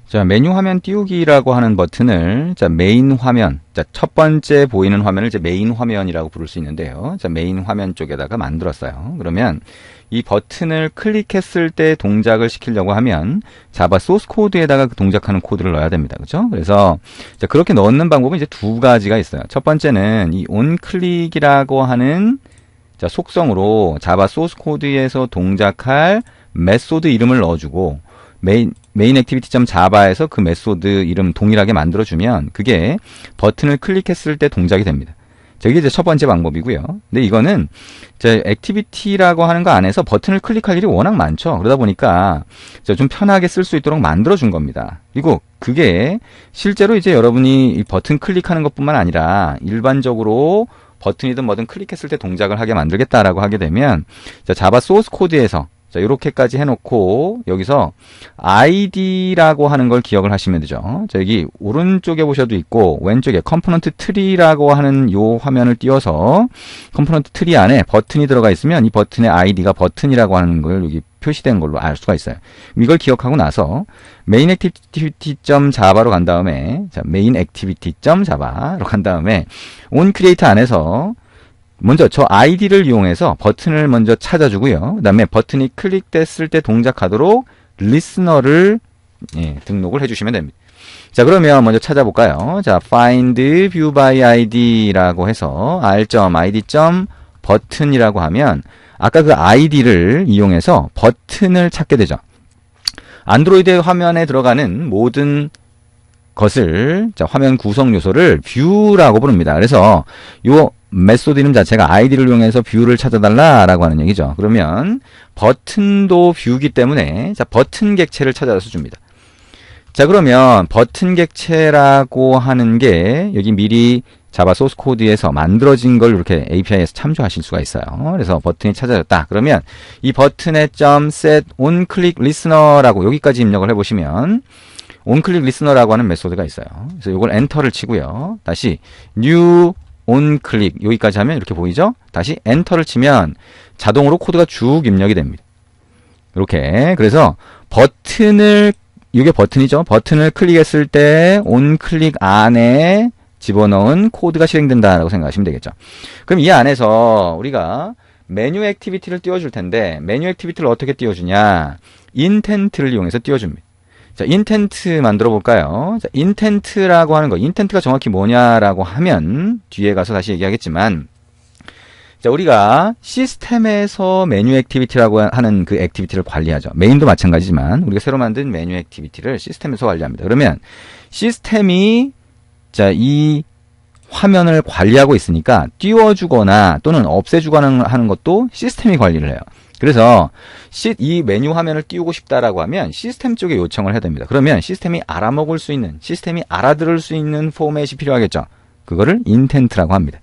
자, 메뉴 화면 띄우기라고 하는 버튼을, 자, 메인 화면, 자, 첫 번째 보이는 화면을 이제 메인 화면이라고 부를 수 있는데요. 자, 메인 화면 쪽에다가 만들었어요. 그러면 이 버튼을 클릭했을 때 동작을 시키려고 하면 자바 소스 코드에다가 그 동작하는 코드를 넣어야 됩니다. 그죠? 그래서, 자, 그렇게 넣는 방법은 이제 두 가지가 있어요. 첫 번째는 이 온클릭이라고 하는, 자, 속성으로 자바 소스 코드에서 동작할 메소드 이름을 넣어주고, 메인 액티비티.자바에서 그 메소드 이름 동일하게 만들어주면 그게 버튼을 클릭했을 때 동작이 됩니다. 자, 이게 이제 첫 번째 방법이고요. 근데 이거는 자, 액티비티라고 하는 거 안에서 버튼을 클릭할 일이 워낙 많죠. 그러다 보니까 좀 편하게 쓸 수 있도록 만들어준 겁니다. 그리고 그게 실제로 이제 여러분이 이 버튼 클릭하는 것뿐만 아니라 일반적으로 버튼이든 뭐든 클릭했을 때 동작을 하게 만들겠다라고 하게 되면 자, 자바 소스 코드에서 자, 요렇게까지 해놓고, 여기서, id라고 하는 걸 기억을 하시면 되죠. 자, 여기, 오른쪽에 보셔도 있고, 왼쪽에 컴포넌트 트리라고 하는 요 화면을 띄워서, 컴포넌트 트리 안에 버튼이 들어가 있으면, 이 버튼의 id가 버튼이라고 하는 걸 여기 표시된 걸로 알 수가 있어요. 이걸 기억하고 나서, 메인 액티비티.자바로 간 다음에, 자, 메인 액티비티.자바로 간 다음에, 온 크리에이터 안에서, 먼저 저 id를 이용해서 버튼을 먼저 찾아주고요. 그 다음에 버튼이 클릭됐을 때 동작하도록 리스너를 등록을 해주시면 됩니다. 자, 그러면 먼저 찾아볼까요? 자, find view by id라고 해서 r.id.button이라고 하면 아까 그 id를 이용해서 버튼을 찾게 되죠. 안드로이드 화면에 들어가는 모든 것을, 자, 화면 구성 요소를 view라고 부릅니다. 그래서 요 메소드 이름 자체가 id를 이용해서 뷰를 찾아달라라고 하는 얘기죠. 그러면 버튼도 뷰이기 때문에 자, 버튼 객체를 찾아서 줍니다. 자, 그러면 버튼 객체라고 하는 게 여기 미리 자바 소스 코드에서 만들어진 걸 이렇게 API에서 참조하실 수가 있어요. 그래서 버튼이 찾아졌다. 그러면 이 버튼의 .set onClick listener라고 여기까지 입력을 해보시면 onClick listener라고 하는 메소드가 있어요. 그래서 이걸 엔터를 치고요. 다시 new onClick 여기까지 하면 이렇게 보이죠? 다시 엔터를 치면 자동으로 코드가 쭉 입력이 됩니다. 이렇게. 그래서 버튼을, 이게 버튼이죠? 버튼을 클릭했을 때 onClick 안에 집어넣은 코드가 실행된다라고 생각하시면 되겠죠. 그럼 이 안에서 우리가 메뉴 액티비티를 띄워줄 텐데 메뉴 액티비티를 어떻게 띄워주냐? 인텐트를 이용해서 띄워줍니다. 자, 인텐트 만들어 볼까요? 자, 인텐트라고 하는 거, 인텐트가 정확히 뭐냐라고 하면 뒤에 가서 다시 얘기하겠지만, 자, 우리가 시스템에서 메뉴 액티비티라고 하는 그 액티비티를 관리하죠. 메인도 마찬가지지만 우리가 새로 만든 메뉴 액티비티를 시스템에서 관리합니다. 그러면 시스템이 자, 이 화면을 관리하고 있으니까 띄워주거나 또는 없애주거나 하는 것도 시스템이 관리를 해요. 그래서 이 메뉴 화면을 띄우고 싶다라고 하면 시스템 쪽에 요청을 해야 됩니다. 그러면 시스템이 알아먹을 수 있는, 시스템이 알아들을 수 있는 포맷이 필요하겠죠. 그거를 인텐트라고 합니다.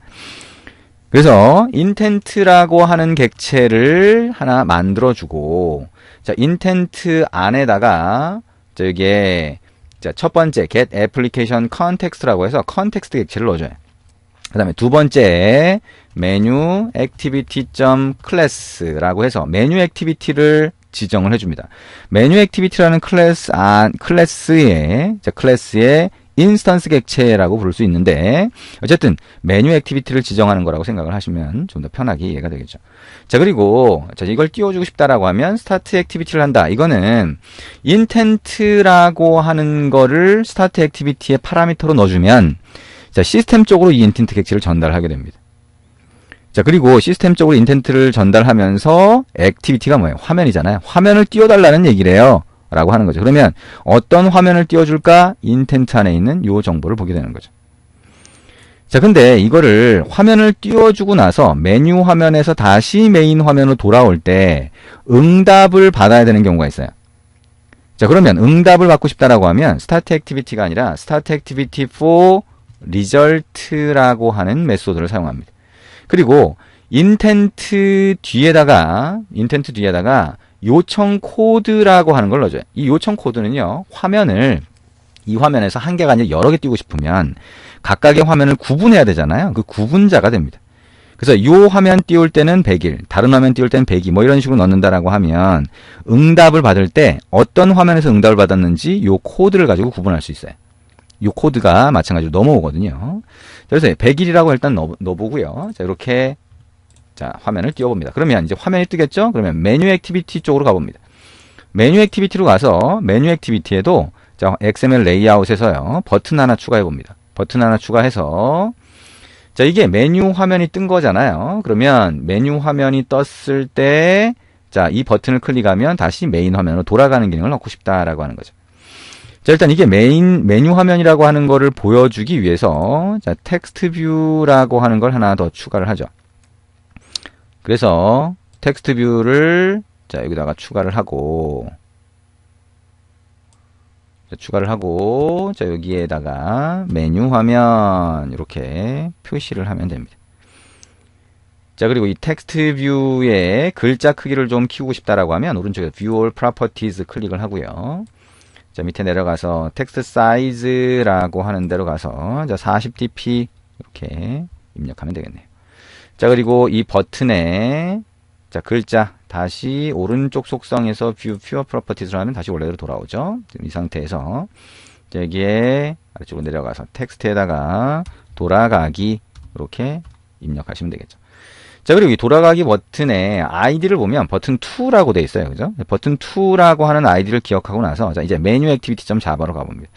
그래서 인텐트라고 하는 객체를 하나 만들어주고, 자, 인텐트 안에다가 저기에 자, 첫 번째 get application context라고 해서 컨텍스트 객체를 넣어줘요. 그 다음에 두 번째 메뉴 activity.class라고 해서 메뉴 액티비티를 지정을 해줍니다. 메뉴 액티비티라는 클래스의 인스턴스 객체라고 부를 수 있는데 어쨌든 메뉴 액티비티를 지정하는 거라고 생각을 하시면 좀 더 편하게 이해가 되겠죠. 자, 그리고 자, 이걸 띄워주고 싶다라고 하면 스타트 액티비티를 한다. 이거는 인텐트라고 하는 거를 스타트 액티비티의 파라미터로 넣어주면 자, 시스템 쪽으로 이 인텐트 객체를 전달하게 됩니다. 자, 그리고 시스템 쪽으로 인텐트를 전달하면서 액티비티가 뭐예요? 화면이잖아요. 화면을 띄워달라는 얘기래요. 라고 하는 거죠. 그러면 어떤 화면을 띄워줄까? 인텐트 안에 있는 요 정보를 보게 되는 거죠. 자, 근데 이거를 화면을 띄워주고 나서 메뉴 화면에서 다시 메인 화면으로 돌아올 때 응답을 받아야 되는 경우가 있어요. 자, 그러면 응답을 받고 싶다라고 하면 스타트 액티비티가 아니라 스타트 액티비티 for result라고 하는 메소드를 사용합니다. 그리고 인텐트 뒤에다가 요청 코드라고 하는 걸 넣어줘요. 이 요청 코드는요, 이 화면에서 한 개가 아니라 여러 개 띄우고 싶으면 각각의 화면을 구분해야 되잖아요. 그 구분자가 됩니다. 그래서 요 화면 띄울 때는 100일, 다른 화면 띄울 때는 102, 뭐 이런 식으로 넣는다라고 하면 응답을 받을 때 어떤 화면에서 응답을 받았는지 요 코드를 가지고 구분할 수 있어요. 요 코드가 마찬가지로 넘어오거든요. 그래서 100일이라고 일단 넣어보고요. 자, 이렇게 자, 화면을 띄워봅니다. 그러면 이제 화면이 뜨겠죠? 그러면 메뉴 액티비티 쪽으로 가봅니다. 메뉴 액티비티로 가서 메뉴 액티비티에도 자, XML 레이아웃에서요. 버튼 하나 추가해 봅니다. 버튼 하나 추가해서 자, 이게 메뉴 화면이 뜬 거잖아요. 그러면 메뉴 화면이 떴을 때 자, 이 버튼을 클릭하면 다시 메인 화면으로 돌아가는 기능을 넣고 싶다라고 하는 거죠. 자, 일단 이게 메뉴 화면이라고 하는 거를 보여주기 위해서 자, 텍스트 뷰라고 하는 걸 하나 더 추가를 하죠. 그래서 텍스트 뷰를 자, 여기다가 추가를 하고 자, 여기에다가 메뉴 화면 이렇게 표시를 하면 됩니다. 자, 그리고 이 텍스트 뷰의 글자 크기를 좀 키우고 싶다라고 하면 오른쪽에 View All Properties 클릭을 하고요. 자, 밑에 내려가서 텍스트 사이즈라고 하는 데로 가서 자, 40dp 이렇게 입력하면 되겠네요. 자, 그리고 이 버튼에 자, 글자 다시 오른쪽 속성에서 View Pure Properties로 하면 다시 원래대로 돌아오죠. 지금 이 상태에서 자, 여기에 아래쪽으로 내려가서 텍스트에다가 돌아가기 이렇게 입력하시면 되겠죠. 자, 그리고 이 돌아가기 버튼의 아이디를 보면 버튼 2라고 되어 있어요. 그죠? 버튼 2라고 하는 아이디를 기억하고 나서 자, 이제 메뉴 액티비티.자바로 가봅니다.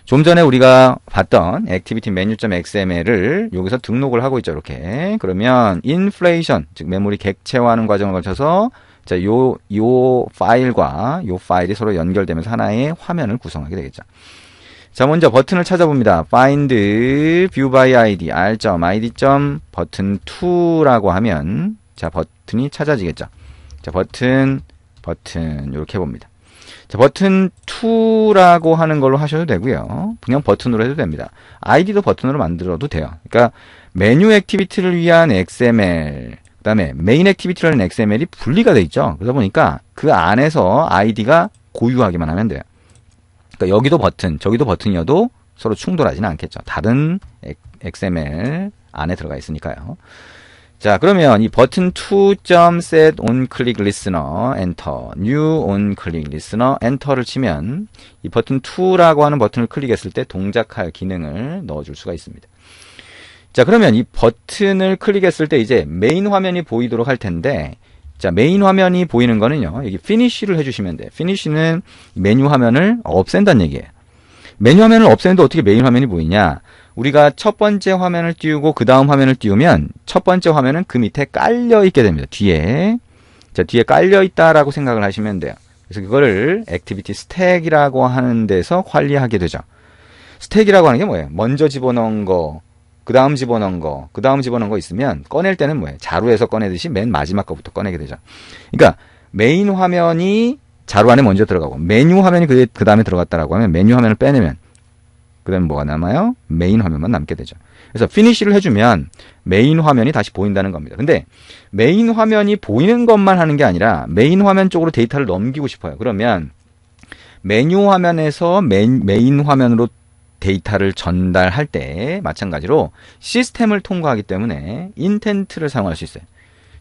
좀 전에 우리가 봤던 액티비티 메뉴.xml을 여기서 등록을 하고 있죠. 이렇게. 그러면 인플레이션, 즉 메모리 객체화하는 과정을 거쳐서 자, 요 파일과 요 파일이 서로 연결되면서 하나의 화면을 구성하게 되겠죠. 자, 먼저 버튼을 찾아봅니다. find view by id r.id. 버튼 2라고 하면 자, 버튼이 찾아지겠죠. 자, 버튼 이렇게 해봅니다. 자, 버튼 2라고 하는 걸로 하셔도 되고요. 그냥 버튼으로 해도 됩니다. 아이디도 버튼으로 만들어도 돼요. 그러니까 메뉴 액티비티를 위한 XML, 그 다음에 메인 액티비티라는 XML이 분리가 돼 있죠. 그러다 보니까 그 안에서 아이디가 고유하기만 하면 돼요. 그러니까 여기도 버튼, 저기도 버튼이어도 서로 충돌하지는 않겠죠. 다른 XML 안에 들어가 있으니까요. 자, 그러면 이 버튼 2.set on click listener enter new on click listener enter를 치면 이 버튼 2라고 하는 버튼을 클릭했을 때 동작할 기능을 넣어줄 수가 있습니다. 자, 그러면 이 버튼을 클릭했을 때 이제 메인 화면이 보이도록 할 텐데 자, 메인 화면이 보이는 거는요. 여기 finish를 해주시면 돼요. finish는 메뉴 화면을 없앤다는 얘기예요. 메뉴 화면을 없애는데 어떻게 메인 화면이 보이냐? 우리가 첫 번째 화면을 띄우고 그 다음 화면을 띄우면 첫 번째 화면은 그 밑에 깔려 있게 됩니다. 뒤에. 자, 뒤에 깔려 있다라고 생각을 하시면 돼요. 그래서 그거를 액티비티 스택이라고 하는 데서 관리하게 되죠. 스택이라고 하는 게 뭐예요? 먼저 집어넣은 거, 그 다음 집어넣은 거, 그 다음 집어넣은 거 있으면 꺼낼 때는 뭐예요? 자루에서 꺼내듯이 맨 마지막 거부터 꺼내게 되죠. 그러니까 메인 화면이 자루 안에 먼저 들어가고 메뉴 화면이 그 다음에 들어갔다라고 하면 메뉴 화면을 빼내면 그 다음에 뭐가 남아요? 메인 화면만 남게 되죠. 그래서 피니쉬를 해주면 메인 화면이 다시 보인다는 겁니다. 근데 메인 화면이 보이는 것만 하는 게 아니라 메인 화면 쪽으로 데이터를 넘기고 싶어요. 그러면 메뉴 화면에서 메인 화면으로 데이터를 전달할 때 마찬가지로 시스템을 통과하기 때문에 인텐트를 사용할 수 있어요.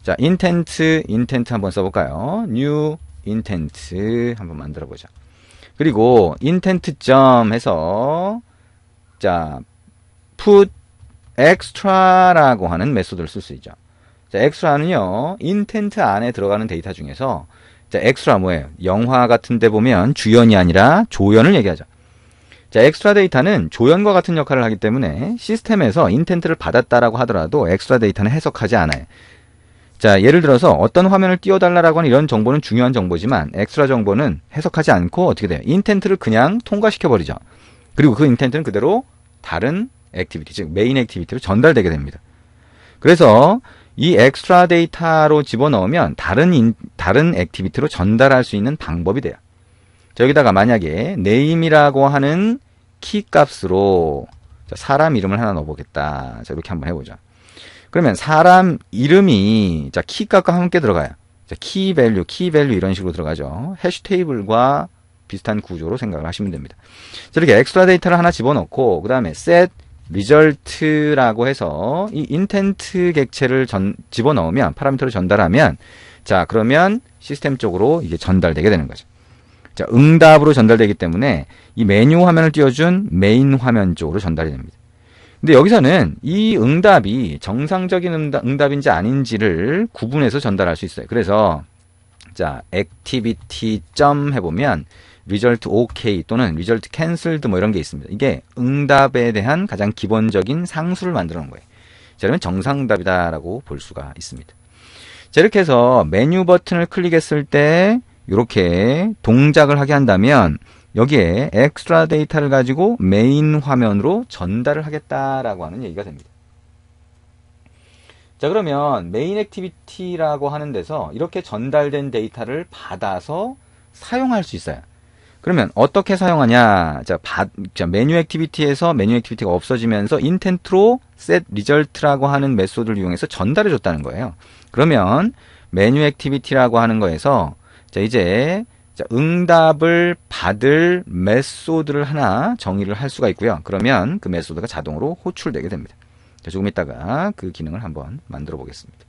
자, 인텐트 한번 써볼까요? new 인텐트 한번 만들어 보자. 그리고 인텐트 점 해서 자, put extra라고 하는 메소드를 쓸 수 있죠. 자, extra는요, 인텐트 안에 들어가는 데이터 중에서 자, extra 뭐예요? 영화 같은 데 보면 주연이 아니라 조연을 얘기하죠. 자, 엑스트라 데이터는 조연과 같은 역할을 하기 때문에 시스템에서 인텐트를 받았다라고 하더라도 엑스트라 데이터는 해석하지 않아요. 자, 예를 들어서 어떤 화면을 띄워달라고 하는 이런 정보는 중요한 정보지만 엑스트라 정보는 해석하지 않고 어떻게 돼요? 인텐트를 그냥 통과시켜버리죠. 그리고 그 인텐트는 그대로 다른 액티비티, 즉 메인 액티비티로 전달되게 됩니다. 그래서 이 엑스트라 데이터로 집어넣으면 다른 액티비티로 전달할 수 있는 방법이 돼요. 자, 여기다가 만약에 name이라고 하는 키 값으로 사람 이름을 하나 넣어보겠다. 자, 이렇게 한번 해보자. 그러면 사람 이름이 자, 키 값과 함께 들어가요. 자, 키 밸류 이런 식으로 들어가죠. 해시 테이블과 비슷한 구조로 생각을 하시면 됩니다. 자, 이렇게 엑스트라 데이터를 하나 집어넣고 그 다음에 set result라고 해서 이 인텐트 객체를 집어넣으면 파라미터를 전달하면 자 그러면 시스템 쪽으로 이게 전달되게 되는 거죠. 자 응답으로 전달되기 때문에 이 메뉴 화면을 띄워준 메인 화면 쪽으로 전달이 됩니다. 근데 여기서는 이 응답이 정상적인 응답인지 아닌지를 구분해서 전달할 수 있어요. 그래서 자 activity 점 해보면 result OK 또는 result cancelled 뭐 이런 게 있습니다. 이게 응답에 대한 가장 기본적인 상수를 만들어 놓은 거예요. 자, 그러면 정상응답이다라고 볼 수가 있습니다. 자, 이렇게 해서 메뉴 버튼을 클릭했을 때 이렇게 동작을 하게 한다면 여기에 엑스트라 데이터를 가지고 메인 화면으로 전달을 하겠다라고 하는 얘기가 됩니다. 자, 그러면 메인 액티비티라고 하는 데서 이렇게 전달된 데이터를 받아서 사용할 수 있어요. 그러면 어떻게 사용하냐? 자, 메뉴 액티비티에서 메뉴 액티비티가 없어지면서 인텐트로 set result라고 하는 메소드를 이용해서 전달해 줬다는 거예요. 그러면 메뉴 액티비티라고 하는 거에서 자, 이제 응답을 받을 메소드를 하나 정의를 할 수가 있고요. 그러면 그 메소드가 자동으로 호출되게 됩니다. 자, 조금 이따가 그 기능을 한번 만들어 보겠습니다.